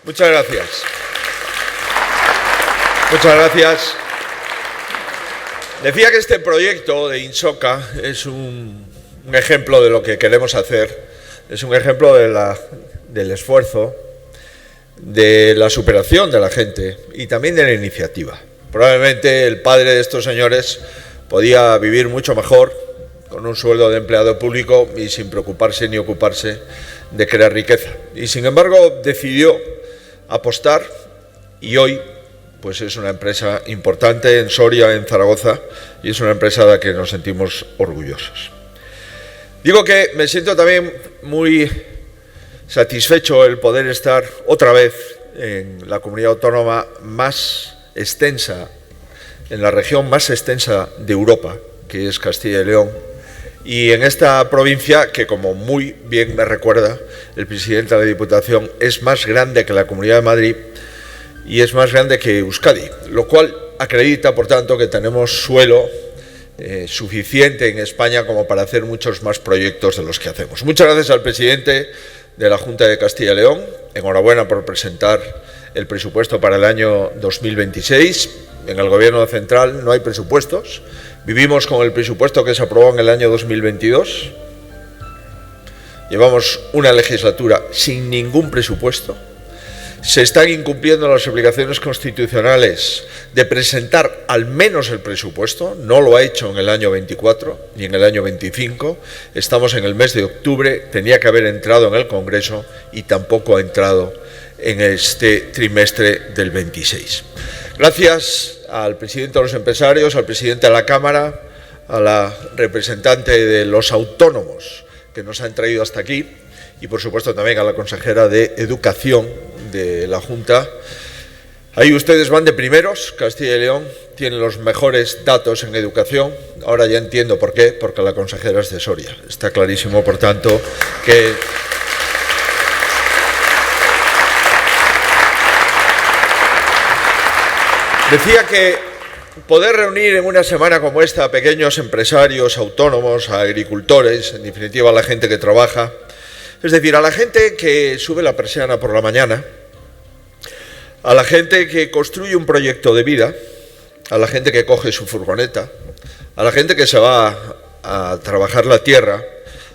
Muchas gracias. Muchas gracias. Decía que este proyecto de Insoca es un ejemplo de lo que queremos hacer, es un ejemplo del esfuerzo, de la superación de la gente y también de la iniciativa. Probablemente el padre de estos señores podía vivir mucho mejor con un sueldo de empleado público y sin preocuparse ni ocuparse de crear riqueza. Y sin embargo decidió apostar y hoy pues es una empresa importante en Soria, en Zaragoza, y es una empresa de la que nos sentimos orgullosos. Digo que me siento también muy satisfecho el poder estar otra vez en la comunidad autónoma más extensa, en la región más extensa de Europa, que es Castilla y León, y en esta provincia que, como muy bien me recuerda el presidente de la Diputación, es más grande que la Comunidad de Madrid y es más grande que Euskadi, lo cual acredita, por tanto, que tenemos suelo suficiente en España como para hacer muchos más proyectos de los que hacemos. Muchas gracias al presidente de la Junta de Castilla y León. Enhorabuena por presentar el presupuesto para el año 2026. En el Gobierno central no hay presupuestos. Vivimos con el presupuesto que se aprobó en el año 2022. Llevamos una legislatura sin ningún presupuesto. Se están incumpliendo las obligaciones constitucionales de presentar al menos el presupuesto. No lo ha hecho en el año 24 ni en el año 25. Estamos en el mes de octubre, tenía que haber entrado en el Congreso y tampoco ha entrado en este trimestre del 26. Gracias al presidente de los empresarios, al presidente de la Cámara, a la representante de los autónomos que nos han traído hasta aquí y, por supuesto, también a la consejera de Educación de la Junta. Ahí ustedes van de primeros. Castilla y León tiene los mejores datos en educación. Ahora ya entiendo por qué, porque la consejera es de Soria. Está clarísimo, por tanto, que decía que poder reunir en una semana como esta a pequeños empresarios, autónomos, a agricultores, en definitiva a la gente que trabaja, es decir, a la gente que sube la persiana por la mañana, a la gente que construye un proyecto de vida, a la gente que coge su furgoneta, a la gente que se va a trabajar la tierra,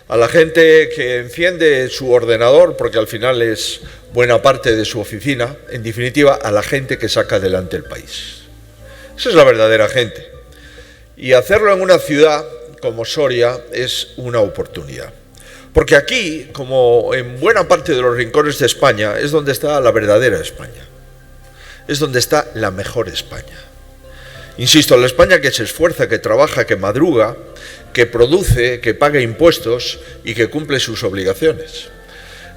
a la gente que enciende su ordenador, porque al final es buena parte de su oficina, en definitiva, a la gente que saca adelante el país. Esa es la verdadera gente. Y hacerlo en una ciudad como Soria es una oportunidad. Porque aquí, como en buena parte de los rincones de España, es donde está la verdadera España. Es donde está la mejor España. Insisto, la España que se esfuerza, que trabaja, que madruga, que produce, que paga impuestos y que cumple sus obligaciones.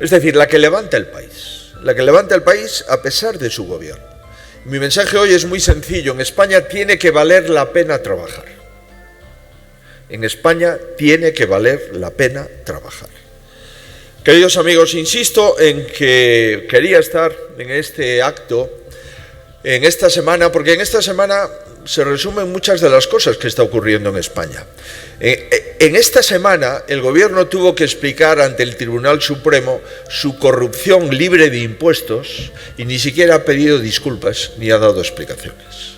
Es decir, la que levanta el país a pesar de su gobierno. Mi mensaje hoy es muy sencillo. En España tiene que valer la pena trabajar. En España tiene que valer la pena trabajar. Queridos amigos, insisto en que quería estar en este acto, en esta semana, porque en esta semana se resumen muchas de las cosas que está ocurriendo en España. En esta semana el Gobierno tuvo que explicar ante el Tribunal Supremo su corrupción libre de impuestos y ni siquiera ha pedido disculpas ni ha dado explicaciones.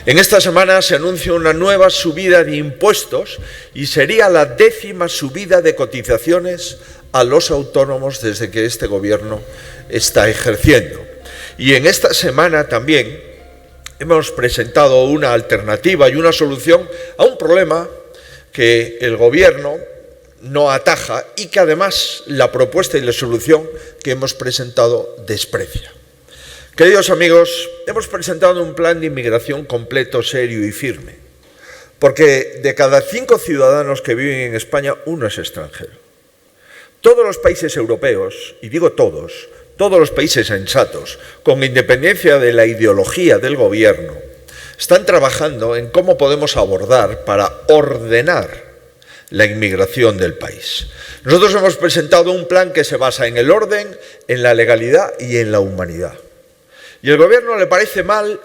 En esta semana se anuncia una nueva subida de impuestos y sería la 10ª subida de cotizaciones a los autónomos desde que este Gobierno está ejerciendo. Y en esta semana también hemos presentado una alternativa y una solución a un problema que el Gobierno no ataja y que además la propuesta y la solución que hemos presentado desprecia. Queridos amigos, hemos presentado un plan de inmigración completo, serio y firme, porque de cada 5 ciudadanos que viven en España, 1 es extranjero. Todos los países europeos, y digo todos los países sensatos, con independencia de la ideología del Gobierno, están trabajando en cómo podemos abordar para ordenar la inmigración del país. Nosotros hemos presentado un plan que se basa en el orden, en la legalidad y en la humanidad. Y al Gobierno le parece mal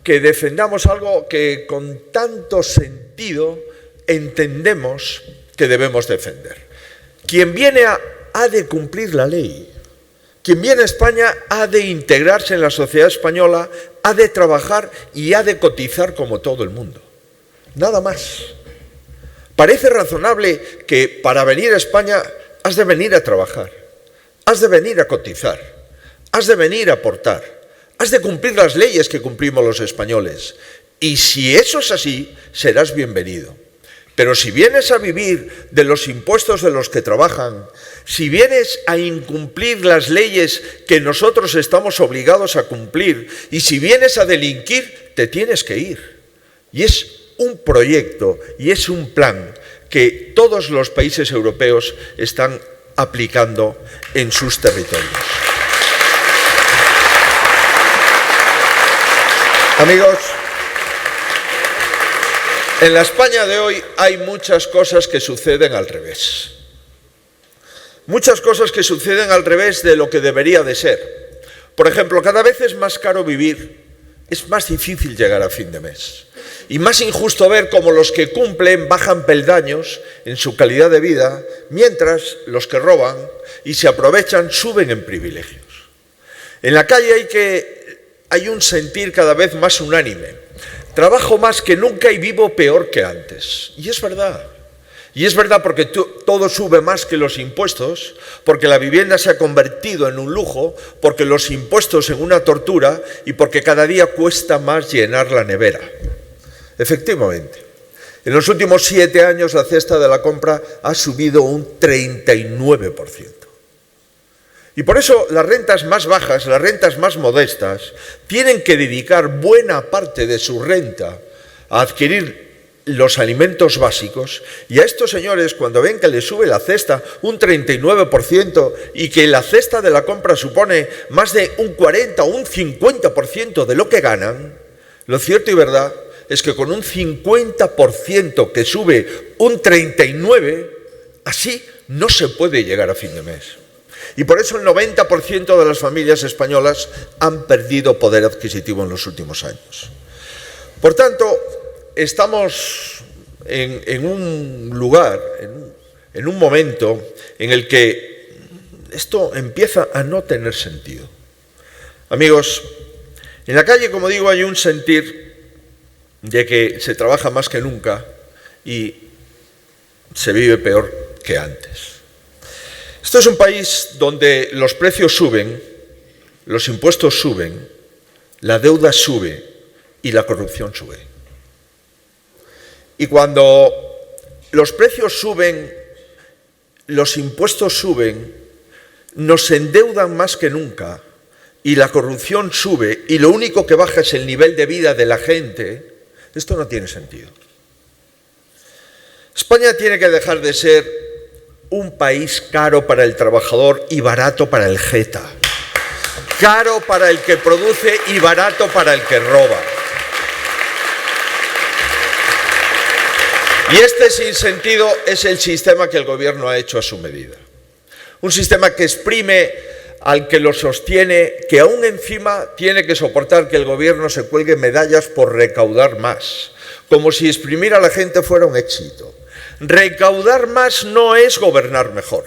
que defendamos algo que con tanto sentido entendemos que debemos defender. Quien viene ha de cumplir la ley, Quien viene a España ha de integrarse en la sociedad española, ha de trabajar y ha de cotizar como todo el mundo. Nada más. Parece razonable que para venir a España has de venir a trabajar, has de venir a cotizar, has de venir a aportar, has de cumplir las leyes que cumplimos los españoles. Y si eso es así, serás bienvenido. Pero si vienes a vivir de los impuestos de los que trabajan, si vienes a incumplir las leyes que nosotros estamos obligados a cumplir, y si vienes a delinquir, te tienes que ir. Y es un proyecto y es un plan que todos los países europeos están aplicando en sus territorios. Amigos, en la España de hoy hay muchas cosas que suceden al revés. Muchas cosas que suceden al revés de lo que debería de ser. Por ejemplo, cada vez es más caro vivir, es más difícil llegar a fin de mes. Y más injusto ver cómo los que cumplen bajan peldaños en su calidad de vida, mientras los que roban y se aprovechan suben en privilegios. En la calle hay un sentir cada vez más unánime. Trabajo más que nunca y vivo peor que antes. Y es verdad. Y es verdad porque todo sube más que los impuestos, porque la vivienda se ha convertido en un lujo, porque los impuestos en una tortura y porque cada día cuesta más llenar la nevera. Efectivamente, en los últimos 7 años la cesta de la compra ha subido un 39%. Y por eso las rentas más bajas, las rentas más modestas, tienen que dedicar buena parte de su renta a adquirir los alimentos básicos, y a estos señores, cuando ven que les sube la cesta un 39% y que la cesta de la compra supone más de un 40 o un 50% de lo que ganan, lo cierto y verdad es que con un 50% que sube un 39%, así no se puede llegar a fin de mes. Y por eso el 90% de las familias españolas han perdido poder adquisitivo en los últimos años. Por tanto, estamos en un lugar, en un momento en el que esto empieza a no tener sentido. Amigos, en la calle, como digo, hay un sentir de que se trabaja más que nunca y se vive peor que antes. Esto es un país donde los precios suben, los impuestos suben, la deuda sube y la corrupción sube. Y cuando los precios suben, los impuestos suben, nos endeudan más que nunca y la corrupción sube y lo único que baja es el nivel de vida de la gente, esto no tiene sentido. España tiene que dejar de ser un país caro para el trabajador y barato para el jeta. Caro para el que produce y barato para el que roba. Y este sinsentido es el sistema que el gobierno ha hecho a su medida. Un sistema que exprime al que lo sostiene, que aún encima tiene que soportar que el gobierno se cuelgue medallas por recaudar más, como si exprimir a la gente fuera un éxito. Recaudar más no es gobernar mejor.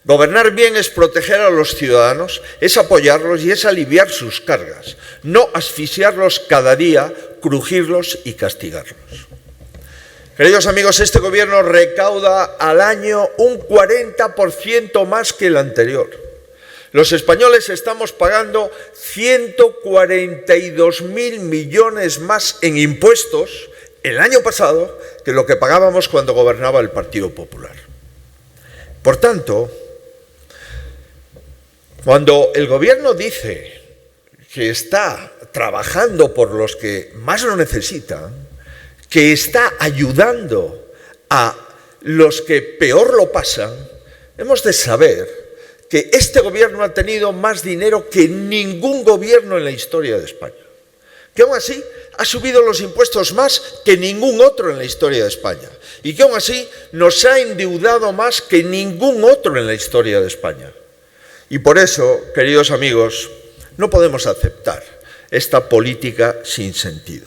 Gobernar bien es proteger a los ciudadanos, es apoyarlos y es aliviar sus cargas, no asfixiarlos cada día, crujirlos y castigarlos. Queridos amigos, este gobierno recauda al año un 40% más que el anterior. Los españoles estamos pagando 142.000 millones más en impuestos el año pasado que lo que pagábamos cuando gobernaba el Partido Popular. Por tanto, cuando el gobierno dice que está trabajando por los que más lo necesitan, que está ayudando a los que peor lo pasan, hemos de saber que este gobierno ha tenido más dinero que ningún gobierno en la historia de España. Que aún así ha subido los impuestos más que ningún otro en la historia de España. Y que aún así nos ha endeudado más que ningún otro en la historia de España. Y por eso, queridos amigos, no podemos aceptar esta política sin sentido.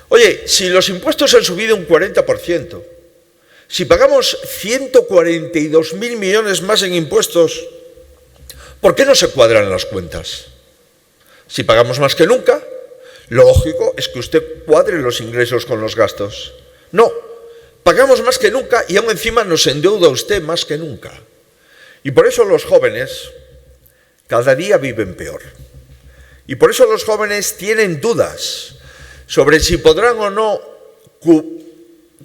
Oye, si los impuestos han subido un 40%, si pagamos 142.000 millones más en impuestos, ¿Por qué no se cuadran las cuentas? Si pagamos más que nunca, lo lógico es que usted cuadre los ingresos con los gastos. No, pagamos más que nunca y aún encima nos endeuda usted más que nunca. Y por eso los jóvenes cada día viven peor. Y por eso los jóvenes tienen dudas sobre si podrán o no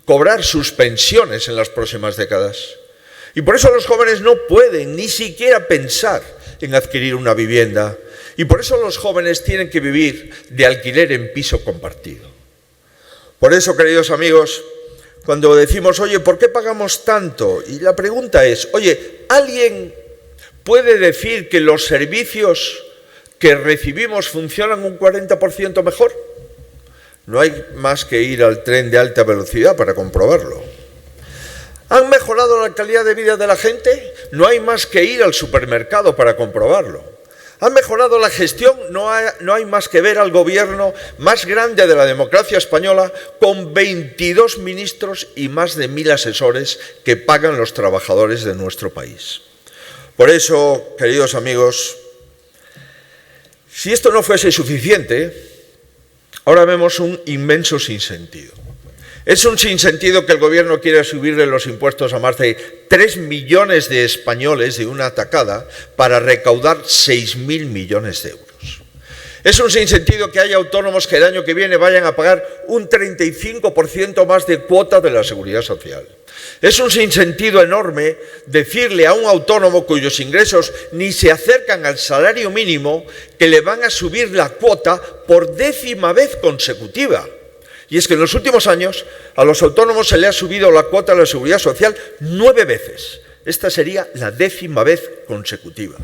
cobrar sus pensiones en las próximas décadas. Y por eso los jóvenes no pueden ni siquiera pensar en adquirir una vivienda. Y por eso los jóvenes tienen que vivir de alquiler en piso compartido. Por eso, queridos amigos, cuando decimos, oye, ¿por qué pagamos tanto? Y la pregunta es, oye, ¿alguien puede decir que los servicios que recibimos funcionan un 40% mejor? No hay más que ir al tren de alta velocidad para comprobarlo. ¿Han mejorado la calidad de vida de la gente? No hay más que ir al supermercado para comprobarlo. ¿Han mejorado la gestión? No hay más que ver al gobierno más grande de la democracia española con 22 ministros y más de 1000 asesores que pagan los trabajadores de nuestro país. Por eso, queridos amigos, si esto no fuese suficiente, ahora vemos un inmenso sinsentido. Es un sinsentido que el gobierno quiera subirle los impuestos a más de 3 millones de españoles de una tacada para recaudar 6.000 millones de euros. Es un sinsentido que haya autónomos que el año que viene vayan a pagar un 35% más de cuota de la Seguridad Social. Es un sinsentido enorme decirle a un autónomo cuyos ingresos ni se acercan al salario mínimo que le van a subir la cuota por 10ª vez consecutiva. Y es que en los últimos años a los autónomos se le ha subido la cuota de la Seguridad Social 9 veces. Esta sería la 10ª vez consecutiva.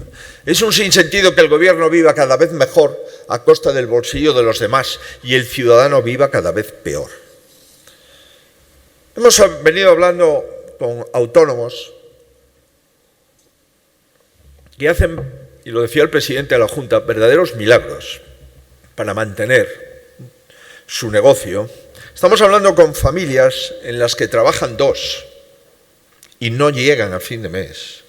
Es un sinsentido que el gobierno viva cada vez mejor a costa del bolsillo de los demás y el ciudadano viva cada vez peor. Hemos venido hablando con autónomos que hacen, y lo decía el presidente de la Junta, verdaderos milagros para mantener su negocio. Estamos hablando con familias en las que trabajan 2 y no llegan a fin de mes.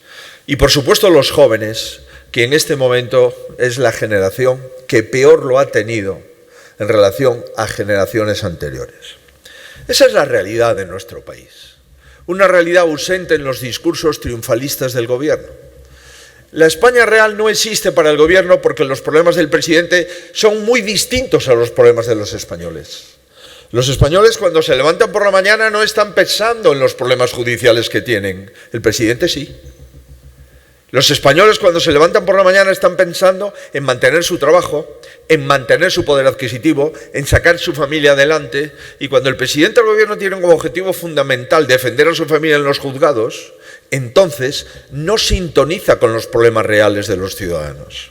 Y por supuesto los jóvenes, que en este momento es la generación que peor lo ha tenido en relación a generaciones anteriores. Esa es la realidad de nuestro país. Una realidad ausente en los discursos triunfalistas del gobierno. La España real no existe para el gobierno porque los problemas del presidente son muy distintos a los problemas de los españoles. Los españoles cuando se levantan por la mañana no están pensando en los problemas judiciales que tienen. El presidente sí. Los españoles cuando se levantan por la mañana están pensando en mantener su trabajo, en mantener su poder adquisitivo, en sacar su familia adelante. Y cuando el presidente del gobierno tiene como objetivo fundamental defender a su familia en los juzgados, entonces no sintoniza con los problemas reales de los ciudadanos.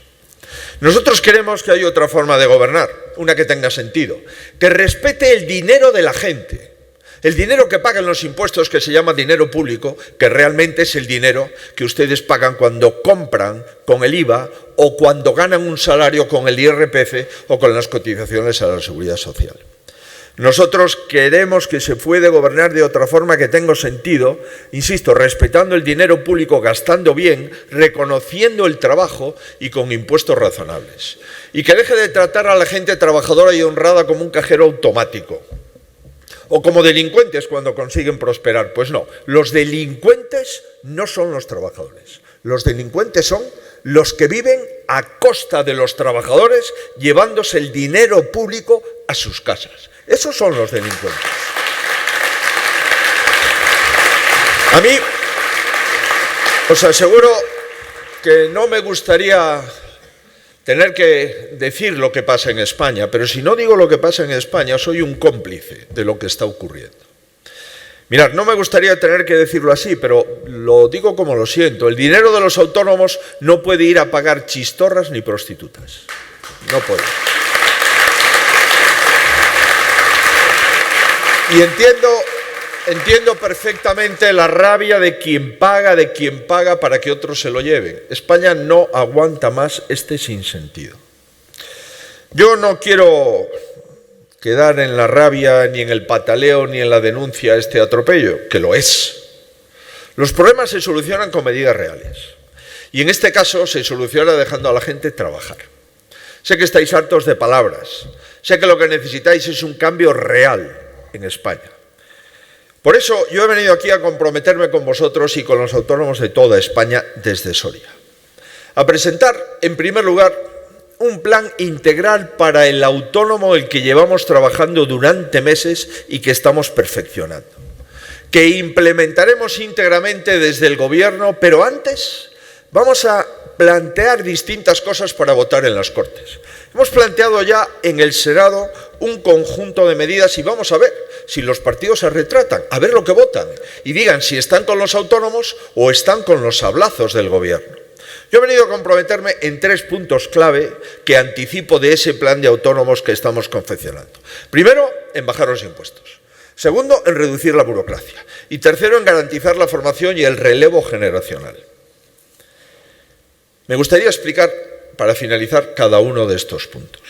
Nosotros queremos que haya otra forma de gobernar, una que tenga sentido, que respete el dinero de la gente, el dinero que pagan los impuestos, que se llama dinero público, que realmente es el dinero que ustedes pagan cuando compran con el IVA o cuando ganan un salario con el IRPF o con las cotizaciones a la Seguridad Social. Nosotros queremos que se pueda gobernar de otra forma que tenga sentido, insisto, respetando el dinero público, gastando bien, reconociendo el trabajo y con impuestos razonables. Y que deje de tratar a la gente trabajadora y honrada como un cajero automático o como delincuentes cuando consiguen prosperar. Pues no, los delincuentes no son los trabajadores. Los delincuentes son los que viven a costa de los trabajadores llevándose el dinero público a sus casas. Esos son los delincuentes. A mí, os aseguro que no me gustaría tener que decir lo que pasa en España, pero si no digo lo que pasa en España, soy un cómplice de lo que está ocurriendo. Mirad, no me gustaría tener que decirlo así, pero lo digo como lo siento. El dinero de los autónomos no puede ir a pagar chistorras ni prostitutas. No puede. Y entiendo perfectamente la rabia de quien paga para que otros se lo lleven. España no aguanta más este sinsentido. Yo no quiero quedar en la rabia, ni en el pataleo, ni en la denuncia a este atropello, que lo es. Los problemas se solucionan con medidas reales. Y en este caso se soluciona dejando a la gente trabajar. Sé que estáis hartos de palabras. Sé que lo que necesitáis es un cambio real en España. Por eso yo he venido aquí a comprometerme con vosotros y con los autónomos de toda España desde Soria. A presentar, en primer lugar, un plan integral para el autónomo el que llevamos trabajando durante meses y que estamos perfeccionando, que implementaremos íntegramente desde el Gobierno, pero antes vamos a plantear distintas cosas para votar en las Cortes. Hemos planteado ya en el Senado un conjunto de medidas y vamos a ver si los partidos se retratan, a ver lo que votan y digan si están con los autónomos o están con los sablazos del Gobierno. Yo he venido a comprometerme en 3 puntos clave que anticipo de ese plan de autónomos que estamos confeccionando. Primero, en bajar los impuestos. Segundo, en reducir la burocracia. Y tercero, en garantizar la formación y el relevo generacional. Me gustaría explicar, para finalizar, cada uno de estos puntos.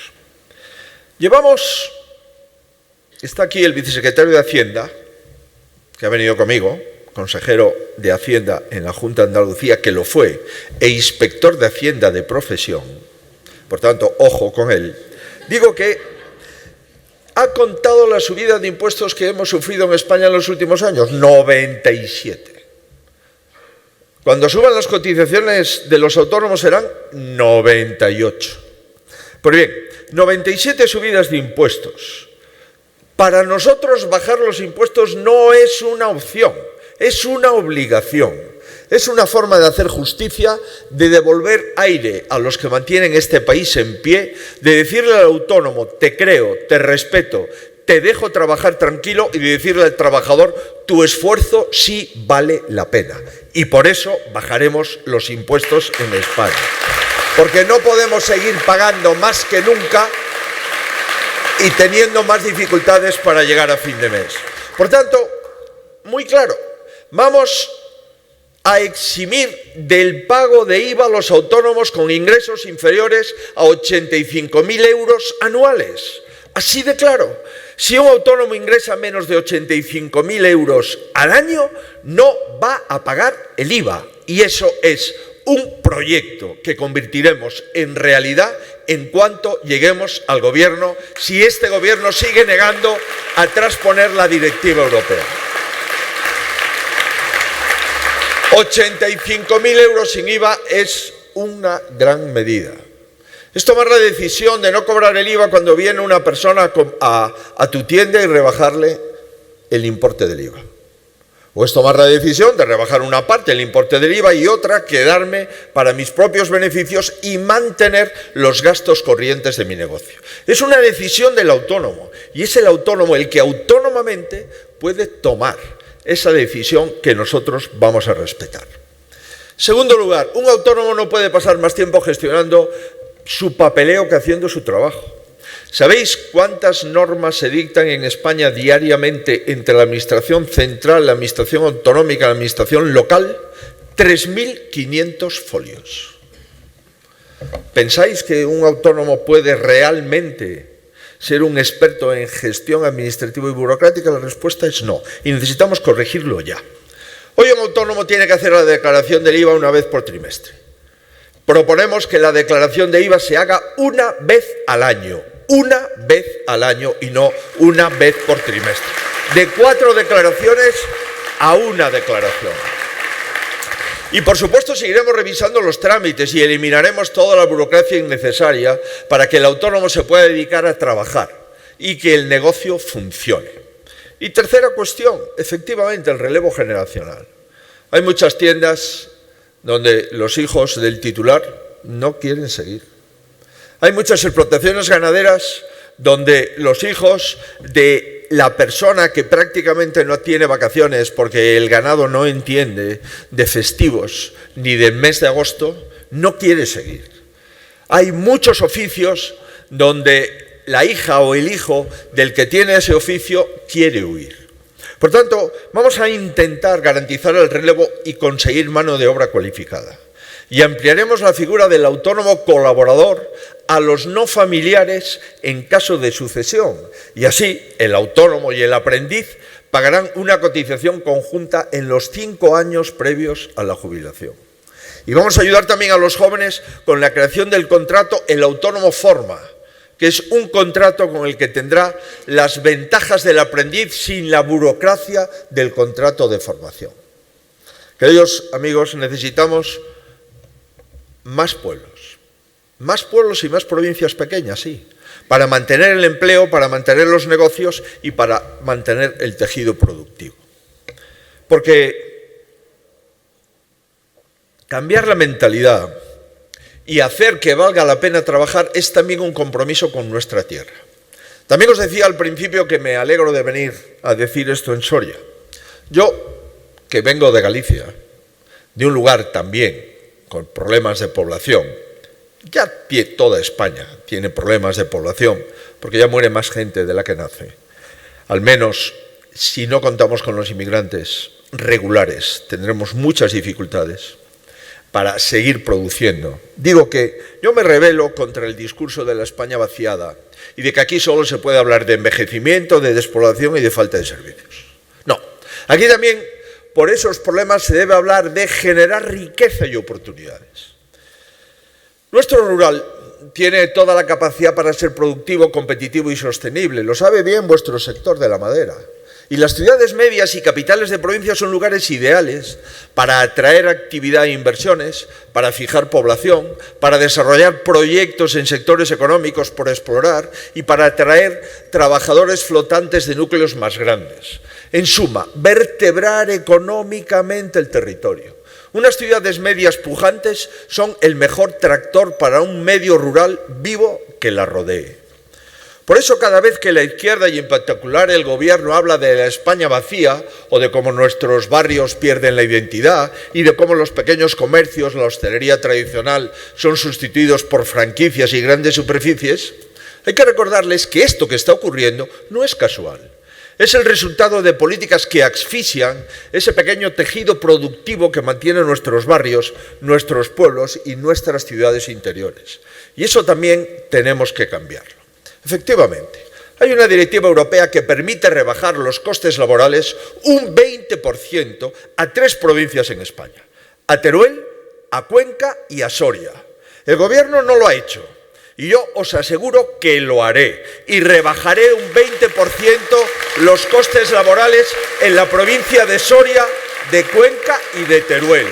Está aquí el vicesecretario de Hacienda, que ha venido conmigo, consejero de Hacienda en la Junta de Andalucía, que lo fue, e inspector de Hacienda de profesión, por tanto, ojo con él. Digo que ha contado la subida de impuestos que hemos sufrido en España en los últimos años, 97. Cuando suban las cotizaciones de los autónomos serán 98. Pues bien, 97 subidas de impuestos. Para nosotros bajar los impuestos no es una opción, es una obligación. Es una forma de hacer justicia, de devolver aire a los que mantienen este país en pie, de decirle al autónomo, te creo, te respeto, te dejo trabajar tranquilo y de decirle al trabajador, tu esfuerzo sí vale la pena. Y por eso bajaremos los impuestos en España. Porque no podemos seguir pagando más que nunca y teniendo más dificultades para llegar a fin de mes. Por tanto, muy claro, vamos a eximir del pago de IVA a los autónomos con ingresos inferiores a 85.000 euros anuales. Así de claro. Si un autónomo ingresa menos de 85.000 euros al año, no va a pagar el IVA. Y eso es un proyecto que convertiremos en realidad en cuanto lleguemos al Gobierno, si este Gobierno sigue negando a trasponer la directiva europea. 85.000 euros sin IVA es una gran medida. Es tomar la decisión de no cobrar el IVA cuando viene una persona a tu tienda y rebajarle el importe del IVA. O es tomar la decisión de rebajar una parte del importe del IVA y otra quedarme para mis propios beneficios y mantener los gastos corrientes de mi negocio. Es una decisión del autónomo y es el autónomo el que autónomamente puede tomar esa decisión que nosotros vamos a respetar. Segundo lugar, un autónomo no puede pasar más tiempo gestionando su papeleo que haciendo su trabajo. ¿Sabéis cuántas normas se dictan en España diariamente entre la Administración central, la Administración autonómica y la Administración local? 3.500 folios. ¿Pensáis que un autónomo puede realmente ser un experto en gestión administrativa y burocrática? La respuesta es no, y necesitamos corregirlo ya. Hoy un autónomo tiene que hacer la declaración del IVA una vez por trimestre. Proponemos que la declaración de IVA se haga una vez al año y no una vez por trimestre. De 4 declaraciones a una declaración. Y por supuesto seguiremos revisando los trámites y eliminaremos toda la burocracia innecesaria para que el autónomo se pueda dedicar a trabajar y que el negocio funcione. Y tercera cuestión, efectivamente el relevo generacional. Hay muchas tiendas donde los hijos del titular no quieren seguir. Hay muchas explotaciones ganaderas donde los hijos de la persona que prácticamente no tiene vacaciones porque el ganado no entiende de festivos ni del mes de agosto, no quiere seguir. Hay muchos oficios donde la hija o el hijo del que tiene ese oficio quiere huir. Por tanto, vamos a intentar garantizar el relevo y conseguir mano de obra cualificada. Y ampliaremos la figura del autónomo colaborador a los no familiares en caso de sucesión. Y así, el autónomo y el aprendiz pagarán una cotización conjunta en los 5 años previos a la jubilación. Y vamos a ayudar también a los jóvenes con la creación del contrato El Autónomo Forma, que es un contrato con el que tendrá las ventajas del aprendiz sin la burocracia del contrato de formación. Queridos amigos, necesitamos más pueblos y más provincias pequeñas, sí, para mantener el empleo, para mantener los negocios y para mantener el tejido productivo. Porque cambiar la mentalidad y hacer que valga la pena trabajar es también un compromiso con nuestra tierra. También os decía al principio que me alegro de venir a decir esto en Soria. Yo, que vengo de Galicia, de un lugar también con problemas de población, ya toda España tiene problemas de población, porque ya muere más gente de la que nace. Al menos, si no contamos con los inmigrantes regulares, tendremos muchas dificultades para seguir produciendo. Digo que yo me rebelo contra el discurso de la España vaciada y de que aquí solo se puede hablar de envejecimiento, de despoblación y de falta de servicios. No, aquí también por esos problemas se debe hablar de generar riqueza y oportunidades. Nuestro rural tiene toda la capacidad para ser productivo, competitivo y sostenible. Lo sabe bien vuestro sector de la madera. Y las ciudades medias y capitales de provincia son lugares ideales para atraer actividad e inversiones, para fijar población, para desarrollar proyectos en sectores económicos por explorar y para atraer trabajadores flotantes de núcleos más grandes. En suma, vertebrar económicamente el territorio. Unas ciudades medias pujantes son el mejor tractor para un medio rural vivo que la rodee. Por eso cada vez que la izquierda y en particular el gobierno habla de la España vacía o de cómo nuestros barrios pierden la identidad y de cómo los pequeños comercios, la hostelería tradicional son sustituidos por franquicias y grandes superficies, hay que recordarles que esto que está ocurriendo no es casual. Es el resultado de políticas que asfixian ese pequeño tejido productivo que mantiene nuestros barrios, nuestros pueblos y nuestras ciudades interiores. Y eso también tenemos que cambiarlo. Efectivamente, hay una directiva europea que permite rebajar los costes laborales un 20% a 3 provincias en España: a Teruel, a Cuenca y a Soria. El gobierno no lo ha hecho y yo os aseguro que lo haré y rebajaré un 20% los costes laborales en la provincia de Soria, de Cuenca y de Teruel,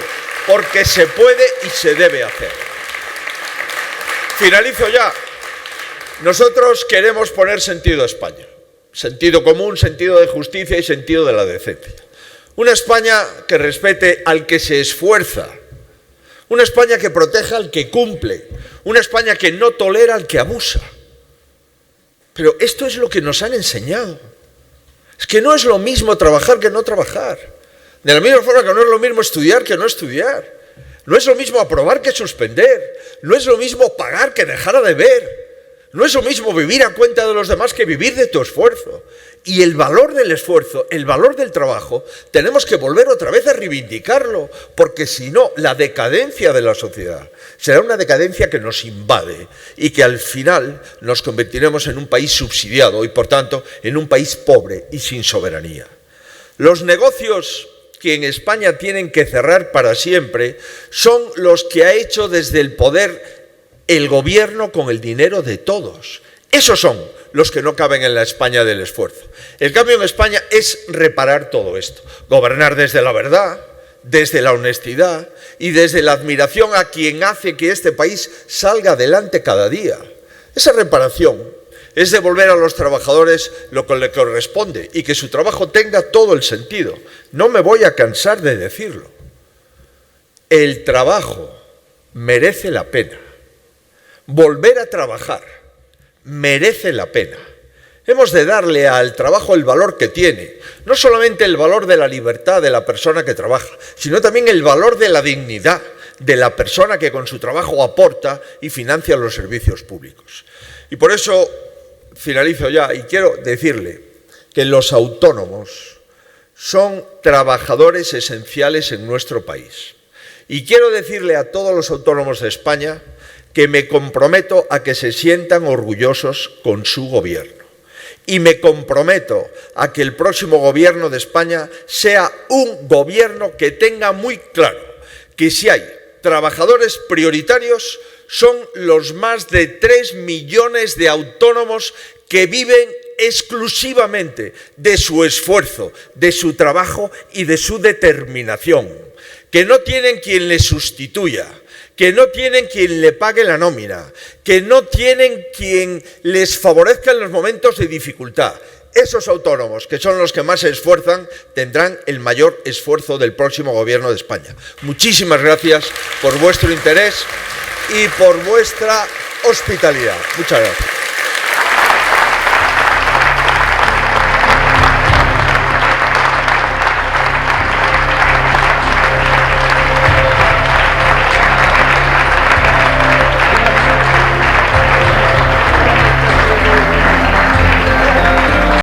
porque se puede y se debe hacer. Finalizo ya. Nosotros queremos poner sentido a España, sentido común, sentido de justicia y sentido de la decencia. Una España que respete al que se esfuerza, una España que proteja al que cumple, una España que no tolera al que abusa. Pero esto es lo que nos han enseñado. Es que no es lo mismo trabajar que no trabajar. De la misma forma que no es lo mismo estudiar que no estudiar. No es lo mismo aprobar que suspender. No es lo mismo pagar que dejar a deber. No es lo mismo vivir a cuenta de los demás que vivir de tu esfuerzo. Y el valor del esfuerzo, el valor del trabajo, tenemos que volver otra vez a reivindicarlo, porque si no, la decadencia de la sociedad será una decadencia que nos invade y que al final nos convertiremos en un país subsidiado y, por tanto, en un país pobre y sin soberanía. Los negocios que en España tienen que cerrar para siempre son los que ha hecho desde el poder el gobierno con el dinero de todos. Esos son los que no caben en la España del esfuerzo. El cambio en España es reparar todo esto. Gobernar desde la verdad, desde la honestidad y desde la admiración a quien hace que este país salga adelante cada día. Esa reparación es devolver a los trabajadores lo que les corresponde y que su trabajo tenga todo el sentido. No me voy a cansar de decirlo. El trabajo merece la pena. Volver a trabajar merece la pena. Hemos de darle al trabajo el valor que tiene, no solamente el valor de la libertad de la persona que trabaja, sino también el valor de la dignidad de la persona que con su trabajo aporta y financia los servicios públicos. Y por eso finalizo ya y quiero decirle que los autónomos son trabajadores esenciales en nuestro país. Y quiero decirle a todos los autónomos de España que me comprometo a que se sientan orgullosos con su gobierno. Y me comprometo a que el próximo gobierno de España sea un gobierno que tenga muy claro que si hay trabajadores prioritarios son los más de 3 millones de autónomos que viven exclusivamente de su esfuerzo, de su trabajo y de su determinación, que no tienen quien les sustituya, que no tienen quien le pague la nómina, que no tienen quien les favorezca en los momentos de dificultad. Esos autónomos, que son los que más se esfuerzan, tendrán el mayor esfuerzo del próximo Gobierno de España. Muchísimas gracias por vuestro interés y por vuestra hospitalidad. Muchas gracias.